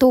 2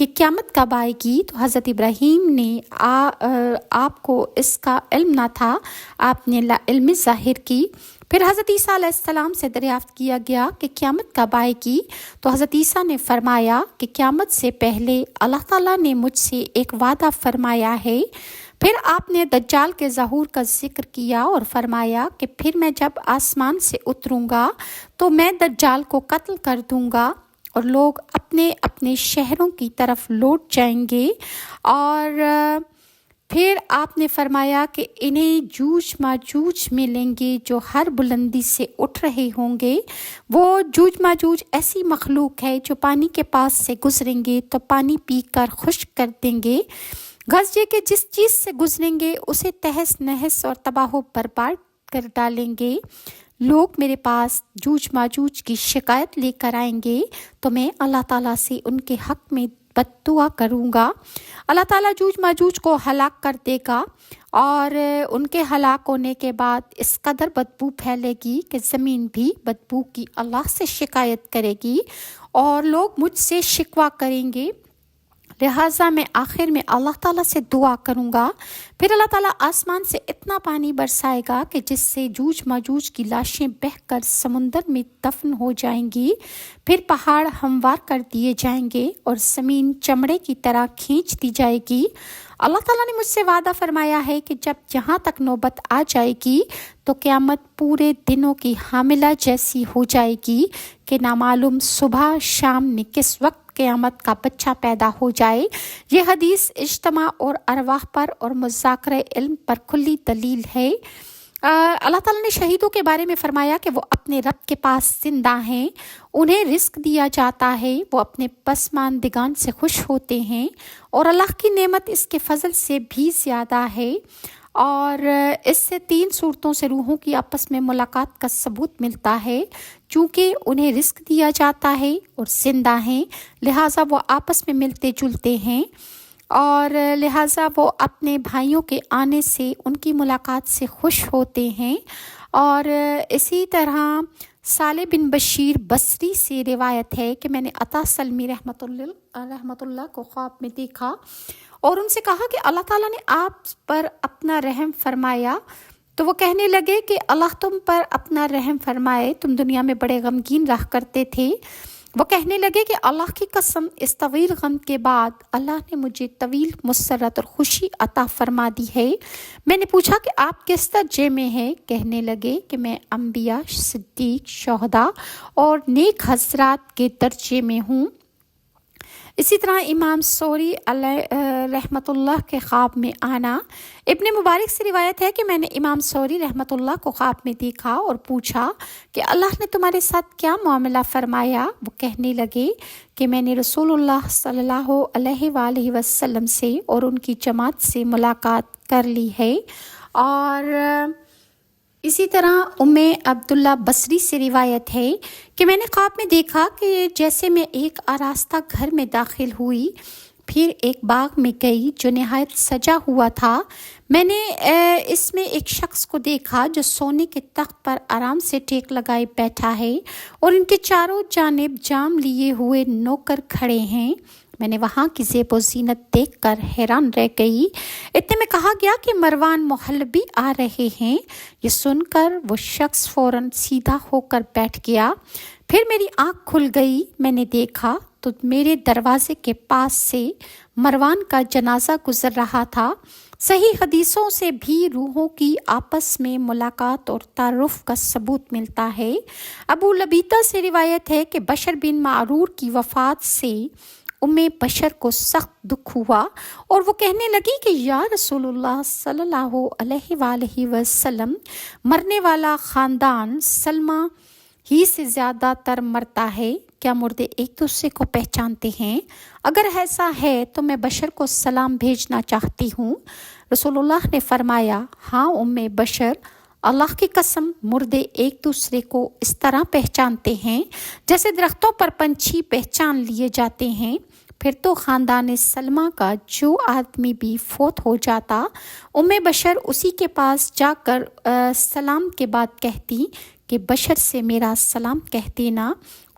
کہ قیامت کب آئے گی، تو حضرت ابراہیم نے آپ کو اس کا علم نہ تھا، آپ نے علم ظاہر کی۔ پھر حضرت عیسیٰ علیہ السلام سے دریافت کیا گیا کہ قیامت کب آئے گی، تو حضرت عیسیٰ نے فرمایا کہ قیامت سے پہلے اللہ تعالیٰ نے مجھ سے ایک وعدہ فرمایا ہے۔ پھر آپ نے دجال کے ظہور کا ذکر کیا اور فرمایا کہ پھر میں جب آسمان سے اتروں گا تو میں دجال کو قتل کر دوں گا اور لوگ اپنے اپنے شہروں کی طرف لوٹ جائیں گے۔ اور پھر آپ نے فرمایا کہ انہیں جوج ماجوج ملیں گے جو ہر بلندی سے اٹھ رہے ہوں گے۔ وہ جوج ماجوج ایسی مخلوق ہے جو پانی کے پاس سے گزریں گے تو پانی پی کر خشک کر دیں گے، غرض یہ کہ جس چیز سے گزریں گے اسے تہس نہس اور تباہ و برباد کر ڈالیں گے۔ لوگ میرے پاس جوج ماجوج کی شکایت لے کر آئیں گے تو میں اللہ تعالیٰ سے ان کے حق میں بد دعا کروں گا۔ اللہ تعالیٰ جوج ماجوج کو ہلاک کر دے گا اور ان کے ہلاک ہونے کے بعد اس قدر بدبو پھیلے گی کہ زمین بھی بدبو کی اللہ سے شکایت کرے گی اور لوگ مجھ سے شکوہ کریں گے، لہٰذا میں آخر میں اللہ تعالیٰ سے دعا کروں گا۔ پھر اللہ تعالیٰ آسمان سے اتنا پانی برسائے گا کہ جس سے جوج ماجوج کی لاشیں بہہ کر سمندر میں دفن ہو جائیں گی۔ پھر پہاڑ ہموار کر دیے جائیں گے اور زمین چمڑے کی طرح کھینچ دی جائے گی۔ اللہ تعالیٰ نے مجھ سے وعدہ فرمایا ہے کہ جب یہاں تک نوبت آ جائے گی تو قیامت پورے دنوں کی حاملہ جیسی ہو جائے گی کہ نامعلوم صبح شام میں کس وقت قیامت کا بچہ پیدا ہو جائے۔ یہ حدیث اجتماع اور ارواح پر اور مذاکرہ علم پر کھلی دلیل ہے۔ اللہ تعالیٰ نے شہیدوں کے بارے میں فرمایا کہ وہ اپنے رب کے پاس زندہ ہیں، انہیں رزق دیا جاتا ہے، وہ اپنے پسماندگان سے خوش ہوتے ہیں اور اللہ کی نعمت اس کے فضل سے بھی زیادہ ہے۔ اور اس سے 3 صورتوں سے روحوں کی آپس میں ملاقات کا ثبوت ملتا ہے، چونکہ انہیں رزق دیا جاتا ہے اور زندہ ہیں، لہٰذا وہ آپس میں ملتے جلتے ہیں اور لہٰذا وہ اپنے بھائیوں کے آنے سے ان کی ملاقات سے خوش ہوتے ہیں۔ اور اسی طرح صالح بن بشیر بصری سے روایت ہے کہ میں نے عطا سلمی رحمۃ اللہ کو خواب میں دیکھا اور ان سے کہا کہ اللہ تعالیٰ نے آپ پر اپنا رحم فرمایا، تو وہ کہنے لگے کہ اللہ تم پر اپنا رحم فرمائے، تم دنیا میں بڑے غمگین رہا کرتے تھے۔ وہ کہنے لگے کہ اللہ کی قسم اس طویل غم کے بعد اللہ نے مجھے طویل مسرت اور خوشی عطا فرما دی ہے۔ میں نے پوچھا کہ آپ کس درجے میں ہیں؟ کہنے لگے کہ میں انبیاء، صدیق، شہداء اور نیک حضرات کے درجے میں ہوں۔ اسی طرح امام سوری علیہ رحمۃ اللہ کے خواب میں آنا۔ ابن مبارک سے روایت ہے کہ میں نے امام سوری رحمۃ اللہ کو خواب میں دیکھا اور پوچھا کہ اللہ نے تمہارے ساتھ کیا معاملہ فرمایا؟ وہ کہنے لگے کہ میں نے رسول اللہ صلی اللہ علیہ وآلہ وسلم سے اور ان کی جماعت سے ملاقات کر لی ہے۔ اور اسی طرح عبداللہ بصری سے روایت ہے کہ میں نے خواب میں دیکھا کہ جیسے میں ایک آراستہ گھر میں داخل ہوئی، پھر ایک باغ میں گئی جو نہایت سجا ہوا تھا۔ میں نے اس میں ایک شخص کو دیکھا جو سونے کے تخت پر آرام سے ٹیک لگائے بیٹھا ہے اور ان کے چاروں جانب جام لیے ہوئے نوکر کھڑے ہیں۔ میں نے وہاں کی زیب و زینت دیکھ کر حیران رہ گئی۔ اتنے میں کہا گیا کہ مروان محلبی آ رہے ہیں۔ یہ سن کر وہ شخص فوراً سیدھا ہو کر بیٹھ گیا۔ پھر میری آنکھ کھل گئی، میں نے دیکھا تو میرے دروازے کے پاس سے مروان کا جنازہ گزر رہا تھا۔ صحیح حدیثوں سے بھی روحوں کی آپس میں ملاقات اور تعارف کا ثبوت ملتا ہے۔ ابو لبیتہ سے روایت ہے کہ بشر بن معرور کی وفات سے بشر کو سخت دکھ ہوا اور وہ کہنے لگی کہ یا رسول اللہ صلی اللہ علیہ وآلہ وسلم، مرنے والا خاندان سلمہ ہی سے زیادہ تر مرتا ہے، کیا مردے ایک دوسرے کو پہچانتے ہیں؟ اگر ایسا ہے تو میں بشر کو سلام بھیجنا چاہتی ہوں۔ رسول اللہ نے فرمایا، ہاں بشر، اللہ کی قسم مردے ایک دوسرے کو اس طرح پہچانتے ہیں جیسے درختوں پر پنچھی پہچان لیے جاتے ہیں۔ پھر تو خاندان سلمہ کا جو آدمی بھی فوت ہو جاتا، بشر اسی کے پاس جا کر سلام کے بعد کہتی کہ بشر سے میرا سلام کہہ دینا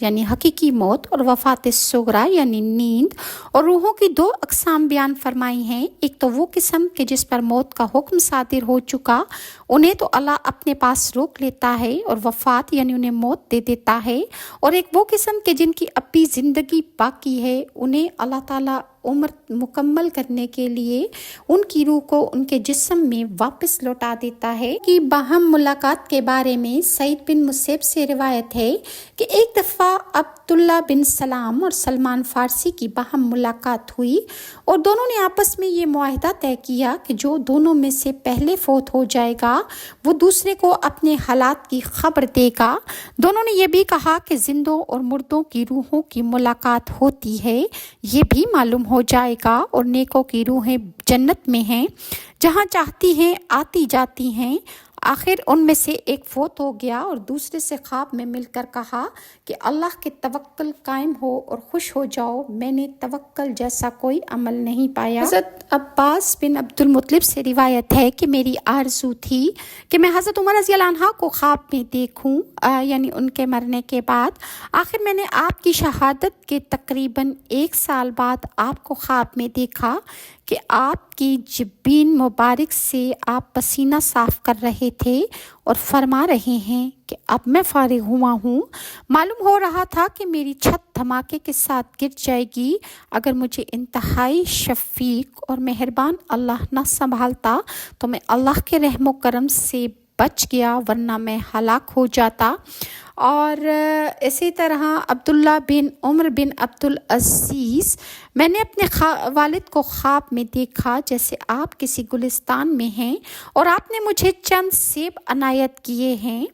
یعنی حقیقی موت اور وفات صغرا یعنی نیند، اور روحوں کی دو اقسام بیان فرمائی ہیں۔ ایک تو وہ قسم کہ جس پر موت کا حکم صادر ہو چکا، انہیں تو اللہ اپنے پاس روک لیتا ہے اور وفات یعنی انہیں موت دے دیتا ہے، اور ایک وہ قسم کہ جن کی اب بھی زندگی باقی ہے، انہیں اللہ تعالیٰ عمر مکمل کرنے کے لیے ان کی روح کو ان کے جسم میں واپس لوٹا دیتا ہے۔ کہ باہم ملاقات کے بارے میں سعید بن مسیب سے روایت ہے کہ ایک دفعہ عبداللہ بن سلام اور سلمان فارسی کی باہم ملاقات ہوئی، اور دونوں نے آپس میں یہ معاہدہ طے کیا کہ جو دونوں میں سے پہلے فوت ہو جائے گا وہ دوسرے کو اپنے حالات کی خبر دے گا۔ دونوں نے یہ بھی کہا کہ زندوں اور مردوں کی روحوں کی ملاقات ہوتی ہے، یہ بھی معلوم ہو جائے گا، اور نیکوں کی روحیں جنت میں ہیں، جہاں چاہتی ہیں آتی جاتی ہیں۔ آخر ان میں سے ایک فوت ہو گیا اور دوسرے سے خواب میں مل کر کہا کہ اللہ کے توکل قائم ہو اور خوش ہو جاؤ، میں نے توکل جیسا کوئی عمل نہیں پایا۔ حضرت عباس بن عبد المطلب سے روایت ہے کہ میری آرزو تھی کہ میں حضرت عمر رضی اللہ عنہ کو خواب میں دیکھوں، یعنی ان کے مرنے کے بعد۔ آخر میں نے آپ کی شہادت کے تقریباً 1 سال بعد آپ کو خواب میں دیکھا کہ آپ کی جبین مبارک سے آپ پسینہ صاف کر رہے تھے اور فرما رہے ہیں کہ اب میں فارغ ہوا ہوں۔ معلوم ہو رہا تھا کہ میری چھت دھماکے کے ساتھ گر جائے گی اگر مجھے انتہائی شفیق اور مہربان اللہ نہ سنبھالتا، تو میں اللہ کے رحم و کرم سے بچ گیا، ورنہ میں ہلاک ہو جاتا۔ اور اسی طرح عبداللہ بن عمر بن عبد العزیز، میں نے اپنے والد کو خواب میں دیکھا جیسے آپ کسی گلستان میں ہیں اور آپ نے مجھے چند سیب عنایت کیے ہیں،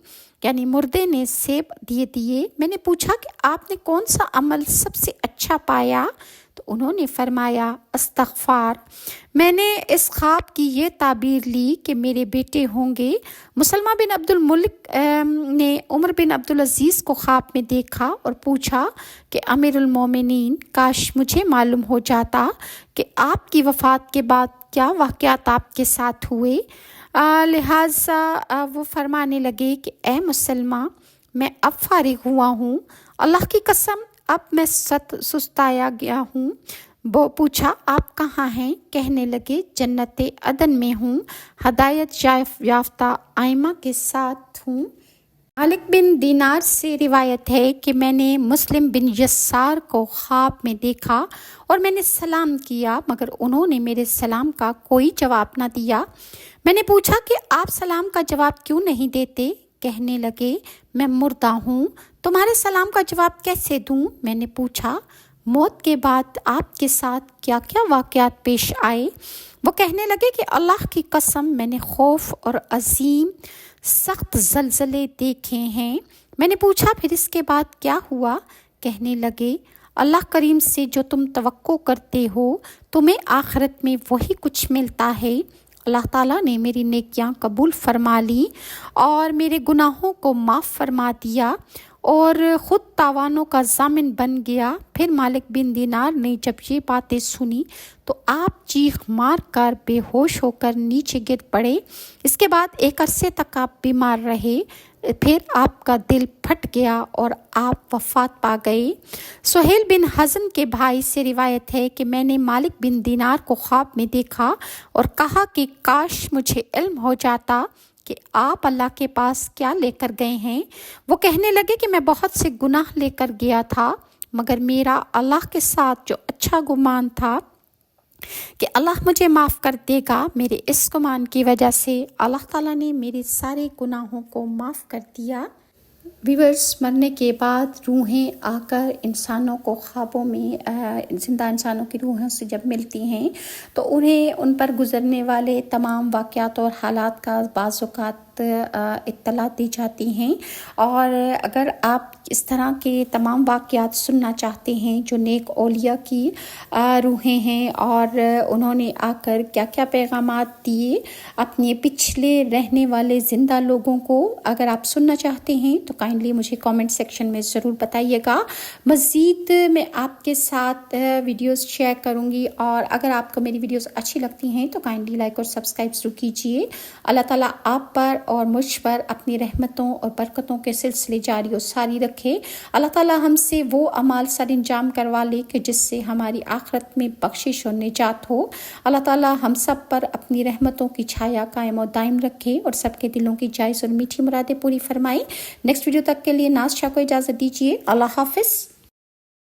یعنی مردے نے سیب دیے۔ میں نے پوچھا کہ آپ نے کون سا عمل سب سے اچھا پایا؟ تو انہوں نے فرمایا استغفار۔ میں نے اس خواب کی یہ تعبیر لی کہ میرے بیٹے ہوں گے۔ مسلمہ بن عبد الملک نے عمر بن عبد العزیز کو خواب میں دیکھا اور پوچھا کہ امیر المومنین، کاش مجھے معلوم ہو جاتا کہ آپ کی وفات کے بعد کیا واقعات آپ کے ساتھ ہوئے۔ لہٰذا وہ فرمانے لگے کہ اے مسلمہ، میں اب فارغ ہوا ہوں، اللہ کی قسم اب میں سستایا گیا ہوں۔ وہ پوچھا آپ کہاں ہیں؟ کہنے لگے جنت عدن میں ہوں، ہدایت یافتہ ائمہ کے ساتھ ہوں۔ مالک بن دینار سے روایت ہے کہ میں نے مسلم بن یسار کو خواب میں دیکھا اور میں نے سلام کیا، مگر انہوں نے میرے سلام کا کوئی جواب نہ دیا۔ میں نے پوچھا کہ آپ سلام کا جواب کیوں نہیں دیتے؟ کہنے لگے میں مردہ ہوں، تمہارے سلام کا جواب کیسے دوں؟ میں نے پوچھا موت کے بعد آپ کے ساتھ کیا کیا واقعات پیش آئے؟ وہ کہنے لگے کہ اللہ کی قسم میں نے خوف اور عظیم سخت زلزلے دیکھے ہیں۔ میں نے پوچھا پھر اس کے بعد کیا ہوا؟ کہنے لگے اللہ کریم سے جو تم توقع کرتے ہو تمہیں آخرت میں وہی کچھ ملتا ہے۔ اللہ تعالیٰ نے میری نیکیاں قبول فرما لی اور میرے گناہوں کو معاف فرما دیا اور خود تاوانوں کا ضامن بن گیا۔ پھر مالک بن دینار نے جب یہ باتیں سنی تو آپ چیخ مار کر بے ہوش ہو کر نیچے گر پڑے۔ اس کے بعد ایک عرصے تک آپ بیمار رہے، پھر آپ کا دل پھٹ گیا اور آپ وفات پا گئے۔ سہیل بن حزن کے بھائی سے روایت ہے کہ میں نے مالک بن دینار کو خواب میں دیکھا اور کہا کہ کاش مجھے علم ہو جاتا کہ آپ اللہ کے پاس کیا لے کر گئے ہیں۔ وہ کہنے لگے کہ میں بہت سے گناہ لے کر گیا تھا، مگر میرا اللہ کے ساتھ جو اچھا گمان تھا کہ اللہ مجھے معاف کر دے گا، میرے اس گمان کی وجہ سے اللہ تعالیٰ نے میرے سارے گناہوں کو معاف کر دیا۔ ویورز، مرنے کے بعد روحیں آ کر انسانوں کو خوابوں میں زندہ انسانوں کی روحوں سے جب ملتی ہیں تو انہیں ان پر گزرنے والے تمام واقعات اور حالات کا بعض اوقات اطلاع دی جاتی ہیں، اور اگر آپ اس طرح کے تمام واقعات سننا چاہتے ہیں جو نیک اولیاء کی روحیں ہیں اور انہوں نے آ کر کیا کیا پیغامات دیے اپنے پچھلے رہنے والے زندہ لوگوں کو، اگر آپ سننا چاہتے ہیں تو کائنڈلی مجھے کامنٹ سیکشن میں ضرور بتائیے گا۔ مزید میں آپ کے ساتھ ویڈیوز شیئر کروں گی، اور اگر آپ کو میری ویڈیوز اچھی لگتی ہیں تو کائنڈلی لائک اور سبسکرائب ضرور کیجیے۔ اللہ تعالیٰ آپ پر اور مجھ پر اپنی رحمتوں اور برکتوں کے سلسلے جاری و ساری رکھے۔ اللہ تعالیٰ ہم سے وہ اعمال سر انجام کروا لے کہ جس سے ہماری آخرت میں بخشش اور نجات ہو۔ اللہ تعالیٰ ہم سب پر اپنی رحمتوں کی چھایا قائم و دائم رکھے اور سب کے دلوں کی جائز اور میٹھی مرادیں پوری فرمائے۔ نیکسٹ ویڈیو تک کے لیے ناز شاہ کو اجازت دیجیے۔ اللہ حافظ۔